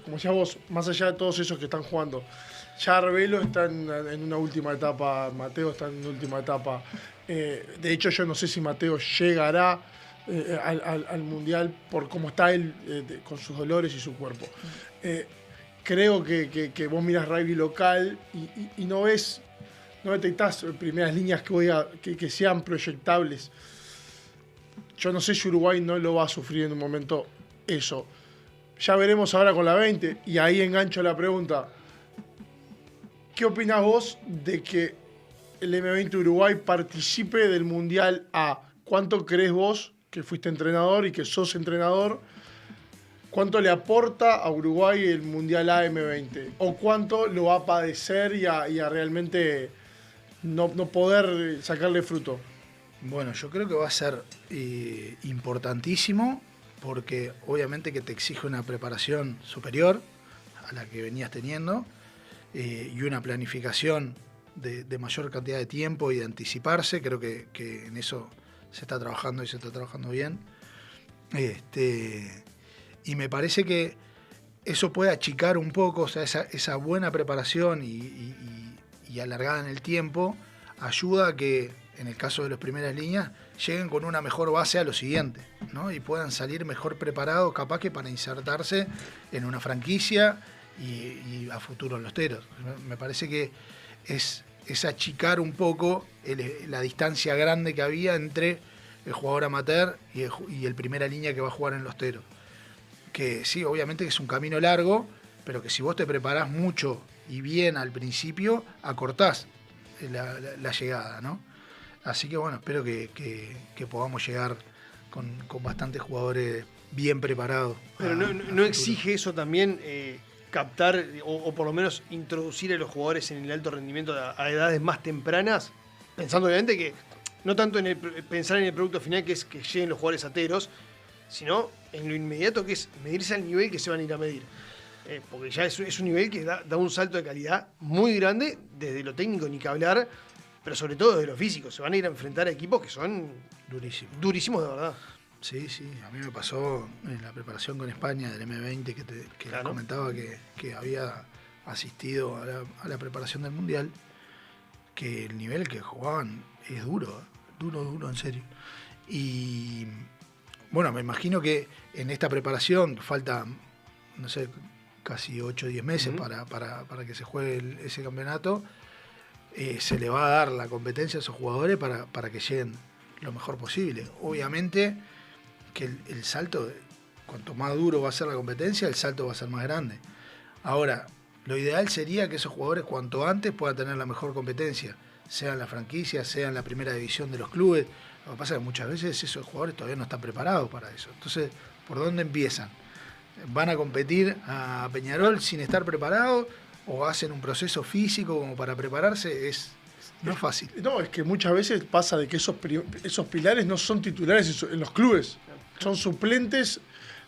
como decías vos, más allá de todos esos que están jugando, ya Arbelo está en una última etapa, Mateo está en una última etapa. De hecho, yo no sé si Mateo llegará al Mundial por cómo está él con sus dolores y su cuerpo. Creo que vos mirás rugby local y no detectás primeras líneas que sean proyectables. Yo no sé si Uruguay no lo va a sufrir en un momento eso. Ya veremos ahora con la 20, y ahí engancho la pregunta. ¿Qué opinás vos de que el M20 Uruguay participe del Mundial A? ¿Cuánto crees vos, que fuiste entrenador y que sos entrenador, cuánto le aporta a Uruguay el Mundial A M20? ¿O cuánto lo va a padecer y a realmente no poder sacarle fruto? Bueno, yo creo que va a ser importantísimo, porque obviamente que te exige una preparación superior a la que venías teniendo, y una planificación de mayor cantidad de tiempo y de anticiparse. Creo que en eso se está trabajando y se está trabajando bien. Y me parece que eso puede achicar un poco, o sea, esa buena preparación y alargada en el tiempo ayuda a que, en el caso de las primeras líneas, lleguen con una mejor base a lo siguiente, ¿no? Y puedan salir mejor preparados, capaz que para insertarse en una franquicia y a futuro en los teros. Me parece que es achicar un poco la distancia grande que había entre el jugador amateur y el primera línea que va a jugar en los teros. Que sí, obviamente que es un camino largo, pero que si vos te preparás mucho y bien al principio, acortás la llegada, ¿no? Así que bueno, espero que podamos llegar con bastantes jugadores bien preparados. Pero no exige eso también captar o por lo menos introducir a los jugadores en el alto rendimiento a edades más tempranas, pensando obviamente que no tanto en pensar en el producto final, que es que lleguen los jugadores ateros, sino en lo inmediato, que es medirse al nivel que se van a ir a medir. Porque ya es un nivel que da un salto de calidad muy grande, desde lo técnico ni que hablar, pero sobre todo desde lo físico. Se van a ir a enfrentar a equipos que son durísimos de verdad. Sí, a mí me pasó en la preparación con España del M20, que claro, comentaba que había asistido a la preparación del Mundial, que el nivel que jugaban es duro en serio. Y bueno, me imagino que en esta preparación falta, no sé, casi 8 o 10 meses para que se juegue ese campeonato. Se le va a dar la competencia a esos jugadores para que lleguen lo mejor posible. Obviamente que el salto, cuanto más duro va a ser la competencia, el salto va a ser más grande. Ahora, lo ideal sería que esos jugadores cuanto antes puedan tener la mejor competencia, sea en la franquicia, sea en la primera división de los clubes. Lo que pasa es que muchas veces esos jugadores todavía no están preparados para eso. Entonces, ¿por dónde empiezan? ¿Van a competir a Peñarol sin estar preparados o hacen un proceso físico como para prepararse? No es fácil. No, es que muchas veces pasa de que esos pilares no son titulares en los clubes, son suplentes.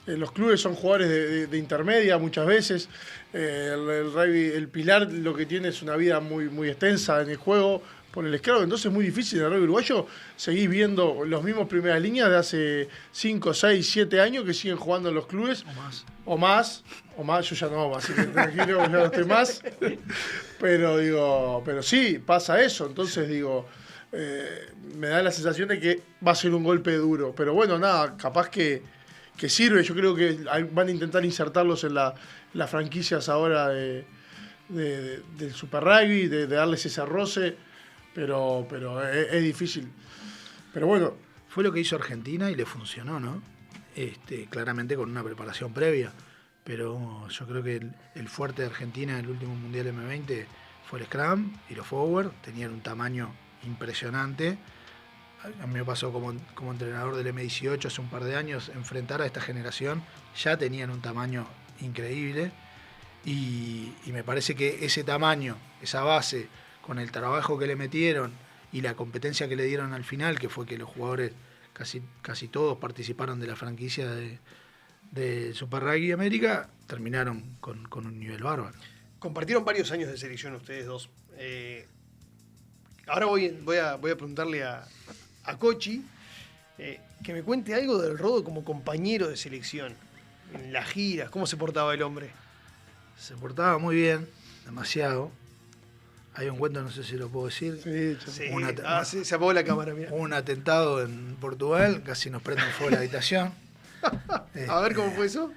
Los clubes son jugadores de intermedia muchas veces. El rugby, el pilar, lo que tiene es una vida muy, muy extensa en el juego por el scrum. Entonces es muy difícil en el rugby uruguayo. Seguís viendo los mismos primeras líneas de hace 5, 6, 7 años que siguen jugando en los clubes. O más. Yo ya no, así que tranquilo, ya no estoy más. Pero sí, pasa eso. Entonces me da la sensación de que va a ser un golpe duro. Pero bueno, nada, capaz que sirve. Yo creo que van a intentar insertarlos en las franquicias ahora del Super Rugby, de darles ese roce, pero es difícil. Pero bueno. Fue lo que hizo Argentina y le funcionó, ¿no? Claramente con una preparación previa. Pero yo creo que el fuerte de Argentina en el último Mundial M20 fue el Scrum y los Forward. Tenían un tamaño impresionante. a mí me pasó como entrenador del M18 hace un par de años, enfrentar a esta generación, ya tenían un tamaño increíble y me parece que ese tamaño, esa base, con el trabajo que le metieron y la competencia que le dieron al final, que fue que los jugadores casi todos participaron de la franquicia de Super Rugby América, terminaron con un nivel bárbaro. Compartieron varios años de selección ustedes dos. Ahora voy a preguntarle a Cochi que me cuente algo del Rodo como compañero de selección. En las giras, ¿cómo se portaba el hombre? Se portaba muy bien, demasiado. Hay un cuento, no sé si lo puedo decir. Sí, se apagó la cámara, mira. Un atentado en Portugal, casi nos prenden fuego la habitación. A ver cómo fue eso.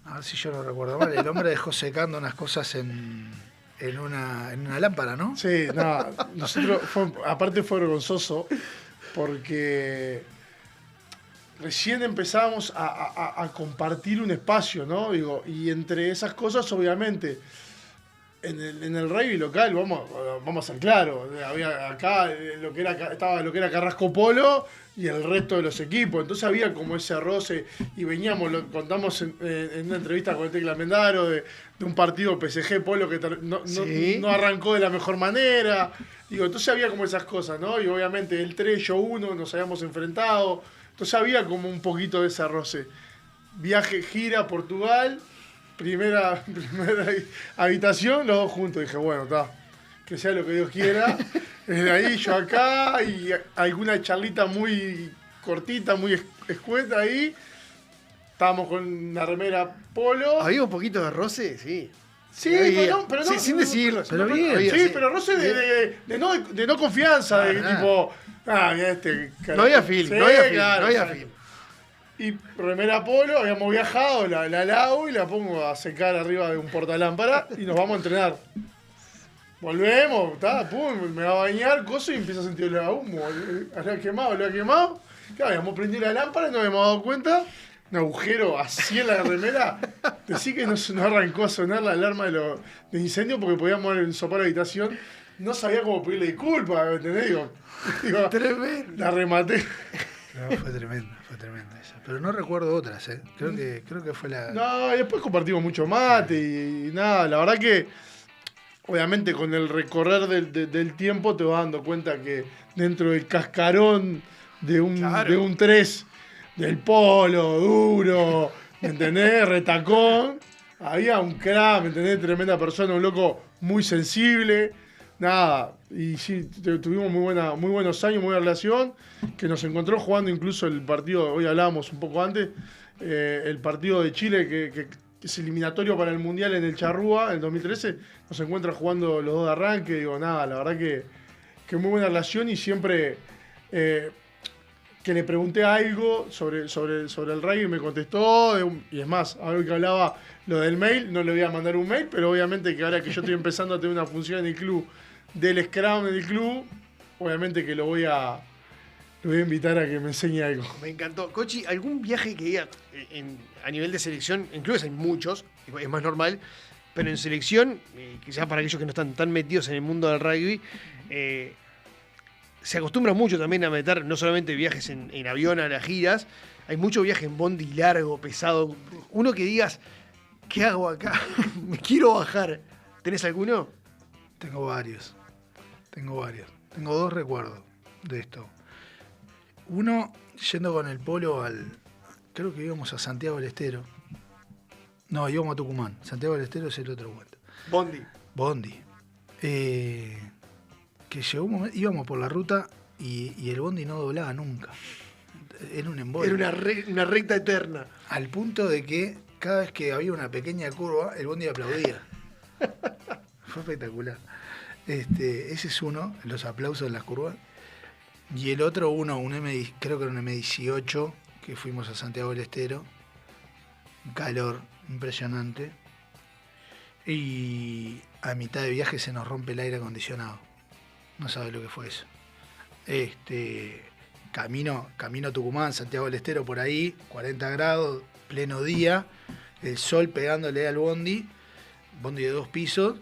A ver si yo no recuerdo mal. El hombre dejó secando unas cosas en una lámpara, ¿no? Sí, no, nosotros, aparte fue vergonzoso, porque recién empezábamos a compartir un espacio, ¿no? Digo, y entre esas cosas, obviamente, en el rugby local, vamos a ser claros, había acá estaba lo que era Carrasco Polo y el resto de los equipos, entonces había como ese roce y veníamos, lo contamos en una entrevista con el Tecla Mendaro de un partido PSG Polo que no arrancó de la mejor manera, digo, entonces había como esas cosas, ¿no? Y obviamente el 3, yo 1, nos habíamos enfrentado, entonces había como un poquito de ese roce. Viaje, gira, Portugal, primera habitación, los dos juntos. Dije, bueno, está, que sea lo que Dios quiera. Desde ahí yo acá y alguna charlita muy cortita, muy escueta ahí. Estábamos con una remera polo. ¿Había un poquito de roce? Sí. Sí, pero no. Sí, sin decirlo. Pero bien. Sí, pero roce de no confianza, de tipo... no había film, sí, no había film, claro, no había film. Y remera polo, habíamos viajado, la lavo y la pongo a secar arriba de un portalámpara y nos vamos a entrenar. Volvemos, pum, me va a bañar, coso, y empiezo a sentir el humo. Lo ha quemado. Claro, habíamos prendido la lámpara y no habíamos dado cuenta. Un agujero así en la remera. Decí que no arrancó a sonar la alarma de incendio porque podíamos ensopar la habitación. No sabía cómo pedirle disculpas, ¿me entendés? Digo, tremendo. La rematé. No, fue tremendo eso. Pero no recuerdo otras, ¿eh? Creo que fue la... No, y después compartimos mucho mate y nada. La verdad que, obviamente, con el recorrer del tiempo te vas dando cuenta que dentro del cascarón de un 3, del polo, duro, ¿me entendés? Retacón, había un crack, ¿me entendés? Tremenda persona, un loco muy sensible. Nada, y sí, tuvimos muy buenos años, muy buena relación, que nos encontró jugando incluso el partido, hoy hablábamos un poco antes, el partido de Chile, que es eliminatorio para el Mundial en el Charrúa, en el 2013, nos encuentra jugando los dos de arranque, digo, nada, la verdad que muy buena relación y siempre que le pregunté algo sobre el rugby me contestó, y es más, algo que hablaba lo del mail, no le voy a mandar un mail, pero obviamente que ahora que yo estoy empezando a tener una función en el club, del Scrum del club, obviamente que lo voy a invitar a que me enseñe algo. Me encantó. Cochi, ¿algún viaje que diga a nivel de selección? Incluso hay muchos, es más normal, pero en selección, quizás para aquellos que no están tan metidos en el mundo del rugby, se acostumbra mucho también a meter no solamente viajes en avión a las giras, hay mucho viaje en bondi largo, pesado. Uno que digas, ¿qué hago acá? Me quiero bajar. ¿Tenés alguno? Tengo varios. Tengo 2 recuerdos de esto. Uno, yendo con el polo creo que íbamos a Santiago del Estero. No, íbamos a Tucumán. Santiago del Estero es el otro cuento. Bondi. Que llegó un momento, íbamos por la ruta y el bondi no doblaba nunca. Era un embole. Era una recta eterna. Al punto de que cada vez que había una pequeña curva, el bondi aplaudía. Fue espectacular. Ese es uno, los aplausos en las curvas. Y el otro, creo que era un M18, que fuimos a Santiago del Estero. Un calor impresionante. Y a mitad de viaje se nos rompe el aire acondicionado. No sabes lo que fue eso. Camino a Tucumán, Santiago del Estero, por ahí, 40 grados, pleno día, el sol pegándole al bondi de 2 pisos.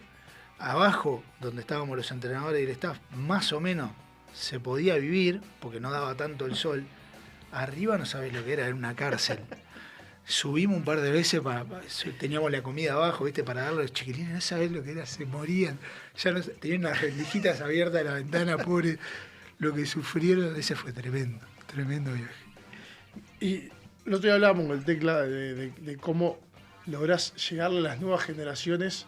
Abajo, donde estábamos los entrenadores y el staff, más o menos se podía vivir, porque no daba tanto el sol. Arriba no sabés lo que era una cárcel. Subimos un par de veces, teníamos la comida abajo, ¿viste? Para darle a los chiquilines, no sabés lo que era, se morían. Ya no, tenían unas rendijitas abiertas de la ventana, pobre. Lo que sufrieron, ese fue tremendo viaje. Y el otro día hablábamos con el Tecla de cómo lográs llegarle a las nuevas generaciones,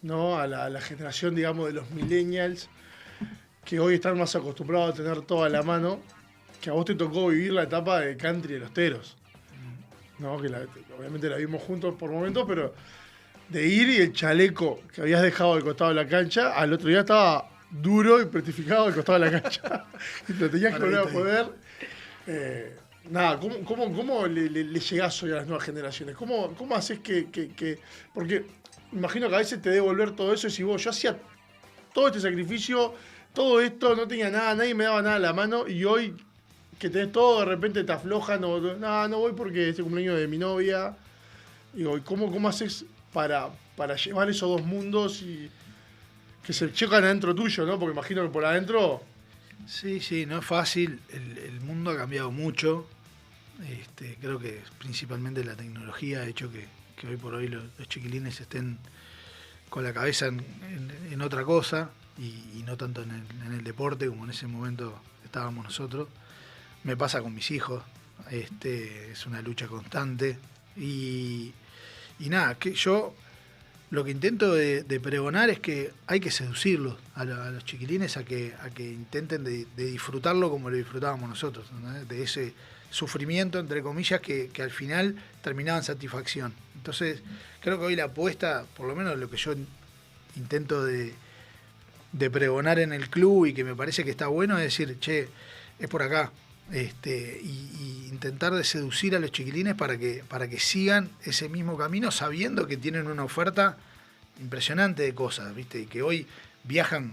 ¿no? A la generación, digamos, de los millennials, que hoy están más acostumbrados a tener todo a la mano, que a vos te tocó vivir la etapa de country de los teros. ¿No? Que obviamente la vimos juntos por momentos, pero de ir y el chaleco que habías dejado al costado de la cancha, al otro día estaba duro y petrificado al costado de la cancha. Y te tenías que volver a poder. Nada, ¿cómo le llegás hoy a las nuevas generaciones? ¿Cómo haces que...? Porque imagino que a veces te debe volver todo eso y si vos, yo hacía todo este sacrificio, todo esto, no tenía nada, nadie me daba nada a la mano y hoy que tenés todo, de repente te aflojan o no voy porque es el cumpleaños de mi novia. Digo, ¿cómo haces para llevar esos dos mundos y que se chocan adentro tuyo, ¿no? Porque imagino que por adentro... Sí, no es fácil. El mundo ha cambiado mucho. Creo que principalmente la tecnología ha hecho que hoy por hoy los chiquilines estén con la cabeza en otra cosa y no tanto en el deporte como en ese momento estábamos nosotros. Me pasa con mis hijos, es una lucha constante y nada, que yo lo que intento de pregonar es que hay que seducirlos a los chiquilines a que intenten de disfrutarlo como lo disfrutábamos nosotros, ¿no? De ese sufrimiento, entre comillas, que al final terminaba en satisfacción. Entonces, creo que hoy la apuesta, por lo menos lo que yo intento de pregonar en el club y que me parece que está bueno, es decir, che, es por acá. Y intentar de seducir a los chiquilines para que sigan ese mismo camino sabiendo que tienen una oferta impresionante de cosas, ¿viste? Y que hoy viajan,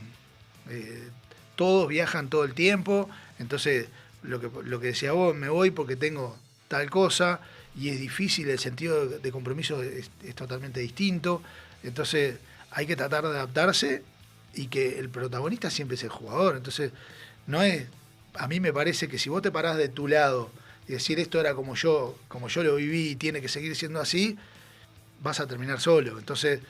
todos viajan todo el tiempo, entonces lo que decía vos, me voy porque tengo tal cosa y es difícil, el sentido de compromiso es totalmente distinto, entonces hay que tratar de adaptarse y que el protagonista siempre es el jugador, entonces no es... A mí me parece que si vos te parás de tu lado y decir esto era como yo lo viví y tiene que seguir siendo así, vas a terminar solo. Entonces,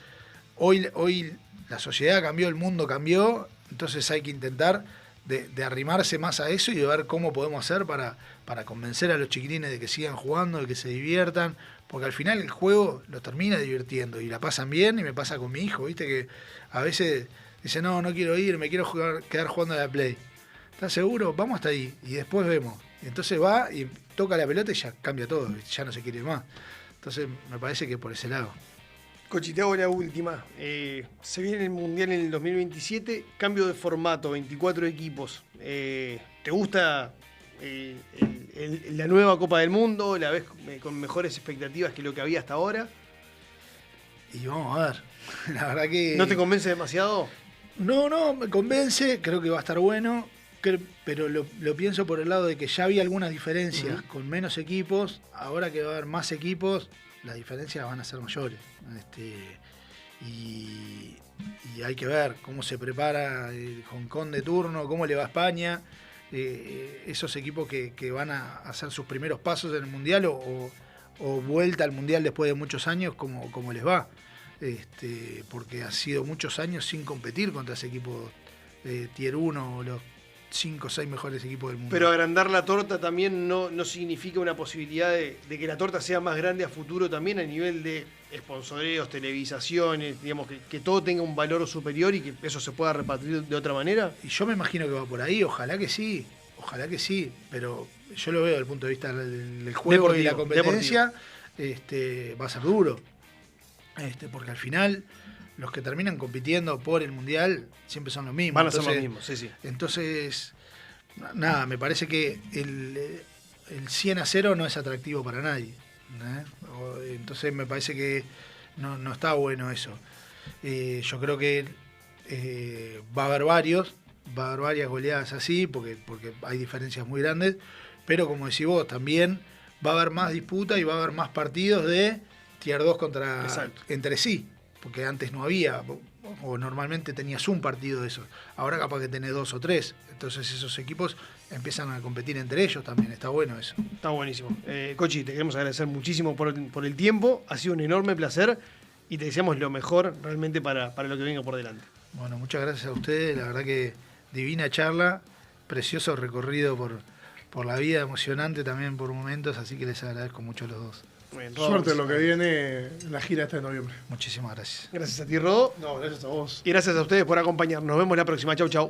hoy la sociedad cambió, el mundo cambió, entonces hay que intentar de arrimarse más a eso y de ver cómo podemos hacer para convencer a los chiquilines de que sigan jugando, de que se diviertan, porque al final el juego los termina divirtiendo y la pasan bien, y me pasa con mi hijo, viste que a veces dice, no quiero ir, me quiero quedar jugando a la Play. ¿Estás seguro? Vamos hasta ahí y después vemos. Y entonces va y toca la pelota y ya cambia todo, ya no se quiere más. Entonces me parece que por ese lado. Cochi, te hago la última. Se viene el Mundial en el 2027, cambio de formato, 24 equipos. ¿Te gusta la nueva Copa del Mundo? ¿La ves con mejores expectativas que lo que había hasta ahora? Y vamos a ver. La verdad que... ¿No te convence demasiado? No, me convence, creo que va a estar bueno. Pero lo pienso por el lado de que ya había algunas diferencias con menos equipos, ahora que va a haber más equipos, las diferencias van a ser mayores. Y hay que ver cómo se prepara el Hong Kong de turno, cómo le va a España, esos equipos que van a hacer sus primeros pasos en el Mundial o vuelta al Mundial después de muchos años, cómo les va. Porque ha sido muchos años sin competir contra ese equipo de Tier 1 o los 5 o 6 mejores equipos del mundo. Pero agrandar la torta también no significa una posibilidad de que la torta sea más grande a futuro también a nivel de sponsoreos, televisaciones, digamos, que todo tenga un valor superior y que eso se pueda repartir de otra manera. Y yo me imagino que va por ahí, ojalá que sí, pero yo lo veo desde el punto de vista del juego deportivo, y la competencia, va a ser duro, porque al final los que terminan compitiendo por el Mundial siempre son los mismos. Van a ser los mismos, sí. Entonces, nada, me parece que el 100-0 no es atractivo para nadie, ¿no? Entonces me parece que no está bueno eso. Yo creo que va a haber varias goleadas así, porque hay diferencias muy grandes, pero como decís vos, también va a haber más disputa y va a haber más partidos de Tier 2 entre sí. porque antes no había, o normalmente tenías un partido de esos. Ahora capaz que tenés 2 o 3. Entonces esos equipos empiezan a competir entre ellos también. Está bueno eso. Está buenísimo. Cochi, te queremos agradecer muchísimo por el tiempo. Ha sido un enorme placer y te deseamos lo mejor realmente para lo que venga por delante. Bueno, muchas gracias a ustedes. La verdad que divina charla, precioso recorrido por la vida, emocionante también por momentos, así que les agradezco mucho a los dos. Bien, Suerte en lo que viene en la gira esta de noviembre. Muchísimas gracias. Gracias a ti, Rodo. No, gracias a vos. Y gracias a ustedes por acompañarnos. Nos vemos la próxima. Chau, chau.